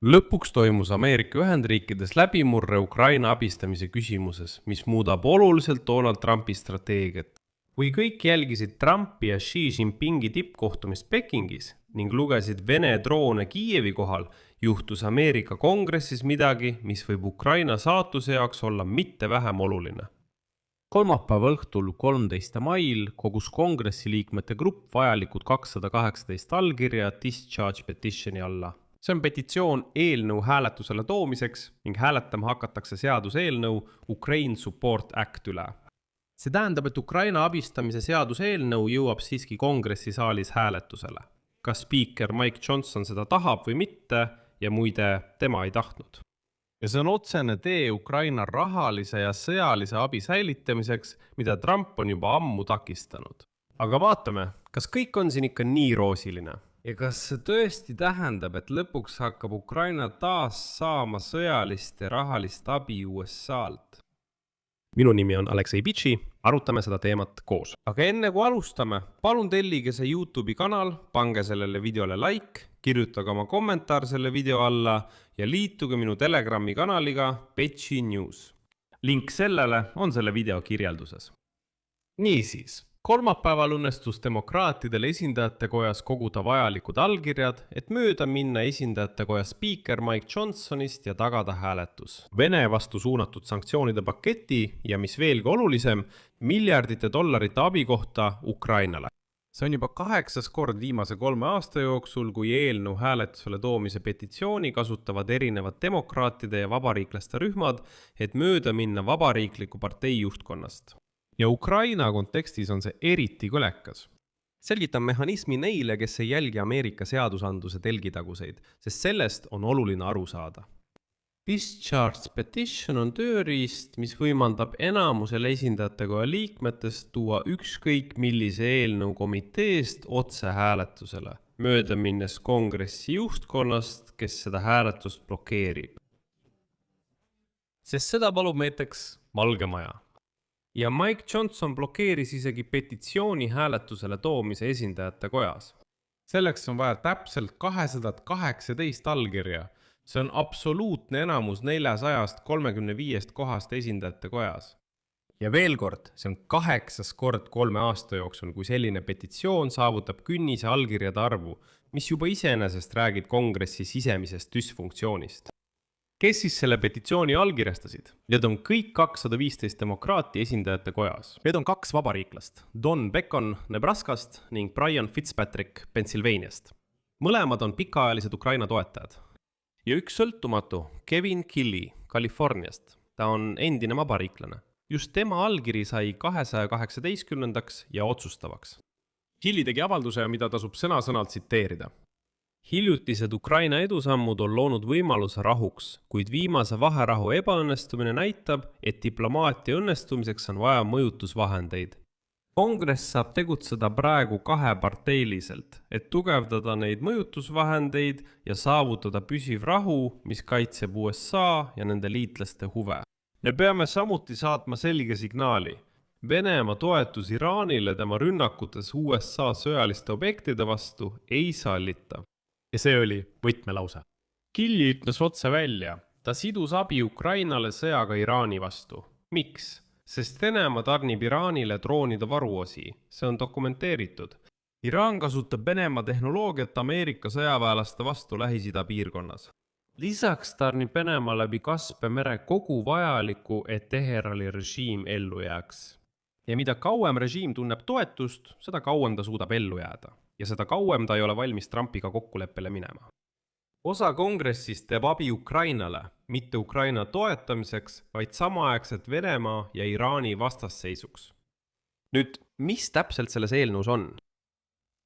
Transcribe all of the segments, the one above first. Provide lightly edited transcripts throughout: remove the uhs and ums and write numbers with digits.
Lõpuks toimus Ameerika Ühendriikides läbimurre Ukraina abistamise küsimuses, mis muudab oluliselt Donald Trumpi strateegiat. Kui kõik jälgisid Trumpi ja Xi Jinpingi tippkohtumist Pekingis ning lugesid Vene droone Kiievi kohal, juhtus Ameerika kongressis midagi, mis võib Ukraina saatuse jaoks olla mitte vähem oluline. Kolmapäeva õhtul 13. mail kogus kongressi liikmete grupp vajalikud 218 allkirja discharge petitioni alla. See on petitsioon eelnõu hääletusele toomiseks ning hääletama hakatakse seaduseelnõu Ukraine Support Act üle. See tähendab, et Ukraina abistamise seaduseelnõu jõuab siiski kongressi saalis hääletusele. Kas spiiker Mike Johnson seda tahab või mitte ja muide tema ei tahtnud. Ja see on otsene tee Ukraina rahalise ja sõjalise abi säilitamiseks, mida Trump on juba ammu takistanud. Aga vaatame, kas kõik on siin ikka nii roosiline? Ja kas see tõesti tähendab, et lõpuks hakkab Ukraina taas saama sõjalist ja rahalist abi USA-lt? Minu nimi on Aleksei Bitši, arutame seda teemat koos. Aga enne kui alustame, palun tellige see YouTube'i kanal, pange sellele videole like, kirjutage oma kommentaar selle video alla ja liituge minu Telegrami kanaliga Bitši News. Link sellele on selle video kirjelduses. Niisiis. Kolmapäeval õnnestus demokraatidel esindajate kojas koguda vajalikud allkirjad, et mööda minna esindajate koja spiiker Mike Johnsonist ja tagada hääletus. Vene vastu suunatud sanktsioonide paketi ja mis veelgi olulisem, miljardite dollarite abi kohta Ukrainale. See on juba 8. kord viimase 3 aasta jooksul, kui eelnõu hääletusele toomise petitsiooni kasutavad erinevad demokraatide ja vabariiklaste rühmad, et mööda minna vabariikliku partei juhtkonnast. Ja Ukraina kontekstis on see eriti kõlekas. Selgitan mehhanismi neile, kes ei jälgi Ameerika seadusandluse telgitaguseid, sest sellest on oluline aru saada. Discharge petition on tööriist, mis võimaldab enamusel esindajatega liikmetest tuua ükskõik millise eelnõu komiteest otse hääletusele, mööda minnes kongressi juhtkonnast, kes seda hääletust blokeerib. Sest seda palub näiteks Valge Maja. Ja Mike Johnson blokeeris isegi petitsiooni hääletusele toomise esindajate kojas. Selleks on vaja täpselt 218 allkirja. See on absoluutne enamus 435 kohast esindajate kojas. Ja veel kord, see on 8. kord 3 aasta jooksul, kui selline petitsioon saavutab künnise allkirjade arvu, mis juba iseenesest räägib kongressi sisemisest düsfunktsioonist. Kes siis selle petitsiooni allkirjastasid? Need on kõik 215 demokraati esindajate kojas. Need on 2 vabariiklast, Don Bacon Nebraskast ning Brian Fitzpatrick Pennsylvaniast. Mõlemad on pikaajalised Ukraina toetajad. Ja üks sõltumatu, Kevin Killy Kaliforniast. Ta on endine vabariiklane. Just tema allkiri sai 218. ja otsustavaks. Killy tegi avalduse, mida tasub sõna-sõnalt tsiteerida. Hiljutised Ukraina edusammud on loonud võimaluse rahuks, kuid viimase vaherahu ebaõnnestumine näitab, et diplomaatia õnnestumiseks on vaja mõjutusvahendeid. Kongress saab tegutseda praegu 2-parteiliselt, et tugevdada neid mõjutusvahendeid ja saavutada püsiv rahu, mis kaitseb USA ja nende liitlaste huve. Me peame samuti saatma selge signaali. Venemaa toetus Iraanile tema rünnakutes USA sõjaliste objektide vastu ei sallita. Ja see oli võtmelause. Killy ütles otse välja. Ta sidus abi Ukrainale sõjaga Iraani vastu. Miks? Sest Venemaa tarnib Iraanile droonide varuosi. See on dokumenteeritud. Iraan kasutab Venemaa tehnoloogiat Ameerika sõjaväelaste vastu Lähis-Ida piirkonnas. Lisaks tarnib Venemaa läbi Kaspia mere kogu vajaliku, et Teherani režiim ellu jääks. Ja mida kauem režiim tunneb toetust, seda kauem ta suudab ellu jääda. Ja seda kauem ta ei ole valmis Trumpiga kokkuleppele minema. Osa kongressist teeb abi Ukrainale, mitte Ukraina toetamiseks, vaid samaaegselt Venemaa ja Iraani vastasseisuks. Nüüd, mis täpselt selles eelnõus on?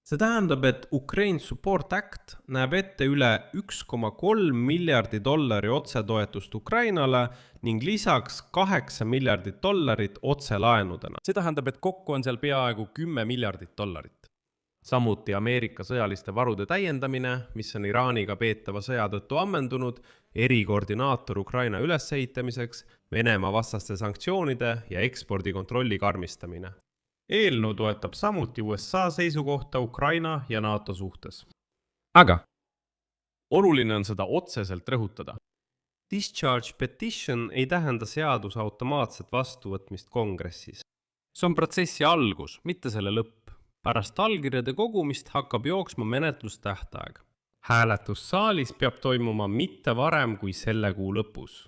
See tähendab, et Ukraine Support Act näeb ette üle 1,3 miljardi dollari otsetoetust Ukrainale ning lisaks 8 miljardit dollarit otselaenudena. See tähendab, et kokku on seal peaaegu 10 miljardit dollarit. Samuti Ameerika sõjaliste varude täiendamine, mis on Iraaniga peetava sõja tõttu ammendunud, erikoordinaator Ukraina ülesehitamiseks, Venemaa vastaste sanktsioonide ja ekspordikontrolli karmistamine. Eelnõu toetab samuti USA seisukohta Ukraina ja NATO suhtes. Aga oluline on seda otseselt rõhutada. Discharge petition ei tähenda seaduse automaatset vastuvõtmist kongressis. See on protsessi algus, mitte selle lõpp. Pärast allkirjade kogumist hakkab jooksma menetlustähtaeg. Hääletus saalis peab toimuma mitte varem kui selle kuu lõpus.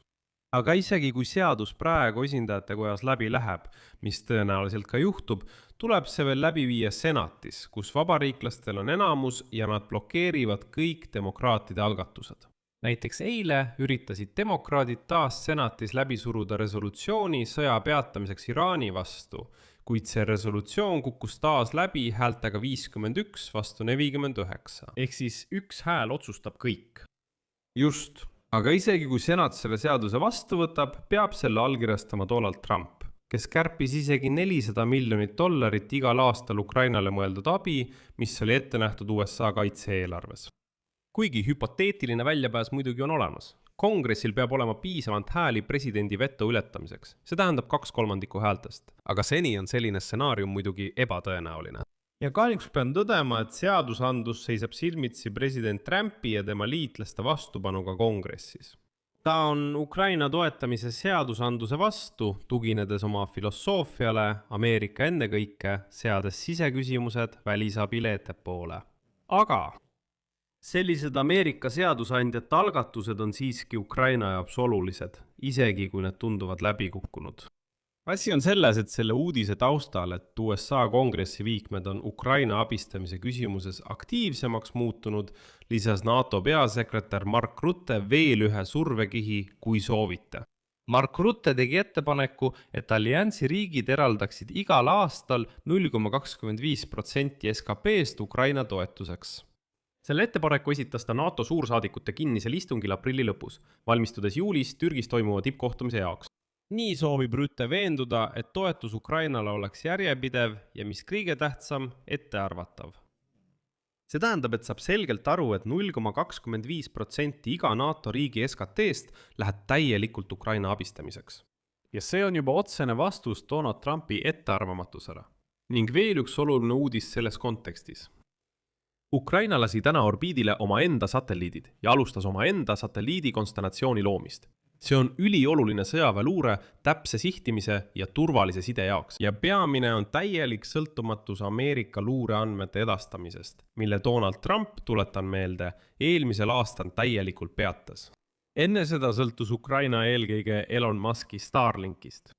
Aga isegi kui seadus praegu esindajate kojas läbi läheb, mis tõenäoliselt ka juhtub, tuleb see veel läbi viia senatis, kus vabariiklastel on enamus ja nad blokeerivad kõik demokraatide algatused. Näiteks eile üritasid demokraadid taas senatis läbi suruda resolutsiooni sõja peatamiseks Iraani vastu, kuid see resolutsioon kukkus taas läbi häältega 51 vastu 49. Ehk siis üks hääl otsustab kõik. Just, aga isegi kui senat selle seaduse vastu võtab, peab selle allkirjastama Donald Trump, kes kärpis isegi $400 miljonit igal aastal Ukrainale mõeldud abi, mis oli ette nähtud USA kaitse-eelarves. Kuigi hüpoteetiline väljapääs muidugi on olemas. Kongressil peab olema piisavalt hääli presidendi veto ületamiseks. See tähendab 2/3 häältest. Aga seni on selline stsenaarium muidugi ebatõenäoline. Ja kahjuks pean tõdema, et seadusandlus seisab silmitsi president Trumpi ja tema liitlaste vastupanuga kongressis. Ta on Ukraina toetamise seadusandluse vastu, tuginedes oma filosoofiale, Ameerika ennekõike, seades siseküsimused välisabile ettepoole. Aga sellised Ameerika seadusandjate algatused on siiski Ukraina jaoks olulised, isegi kui need tunduvad läbikukkunud. Asi on selles, et selle uudise taustal, et USA kongressi liikmed on Ukraina abistamise küsimuses aktiivsemaks muutunud, lisas NATO peasekretär Mark Rutte veel ühe survekihi, kui soovite. Mark Rutte tegi ettepaneku, et alliansi riigid eraldaksid igal aastal 0,25% SKP-st Ukraina toetuseks. Selle ettepaneku esitas ta NATO suursaadikute kinnisel istungil aprilli lõpus, valmistudes juulis Türgis toimuva tippkohtumise jaoks. Nii soovib Rutte veenduda, et toetus Ukrainale oleks järjepidev ja mis kõige tähtsam, ettearvatav. See tähendab, et saab selgelt aru, et 0,25% iga NATO riigi SKT-st läheb täielikult Ukraina abistamiseks. Ja see on juba otsene vastus Donald Trumpi ettearvamatusele. Ning veel üks oluline uudis selles kontekstis. Ukraina lasi täna orbiidile oma enda satelliidid ja alustas oma enda satelliidi konstellatsiooni loomist. See on ülioluline sõjaväeluure, täpse sihtimise ja turvalise side jaoks. Ja peamine on täielik sõltumatus Ameerika luureandmete edastamisest, mille Donald Trump, tuletan meelde, eelmisel aastal täielikult peatas. Enne seda sõltus Ukraina eelkõige Elon Muski Starlinkist.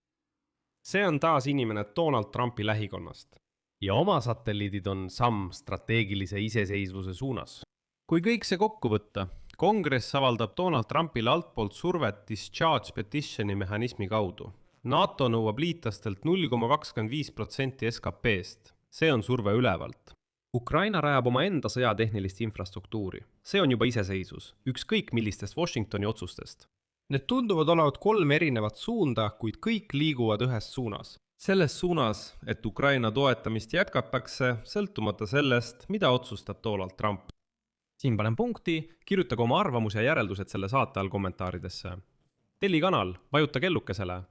See on taas inimene Donald Trumpi lähikonnast. Ja oma satelliidid on samm strateegilise iseseisvuse suunas. Kui kõik see kokku võtta, kongress avaldab Donald Trumpile altpoolt survet discharge petitioni mehhanismi kaudu. NATO nõuab liitlastelt 0,25% SKP-st. See on surve ülevalt. Ukraina rajab oma enda sõjatehnilist infrastruktuuri. See on juba iseseisus, ükskõik millistest Washingtoni otsustest. Need tunduvad olevat 3 erinevat suunda, kuid kõik liiguvad ühes suunas. Selles suunas, et Ukraina toetamist jätkatakse, sõltumata sellest, mida otsustab Donald Trump. Siin panen punkti, kirjutage oma arvamus ja järeldused selle saate all kommentaaridesse. Telli kanal, vajuta kellukesele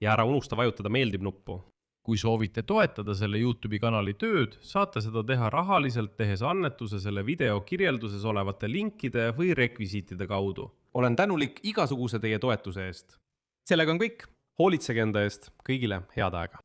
ja ära unusta vajutada meeldib nuppu. Kui soovite toetada selle YouTube'i kanali tööd, saate seda teha rahaliselt, tehes annetuse selle video kirjelduses olevate linkide või rekvisiitide kaudu. Olen tänulik igasuguse teie toetuse eest. Sellega on kõik. Hoolitsege enda eest, kõigile head aega!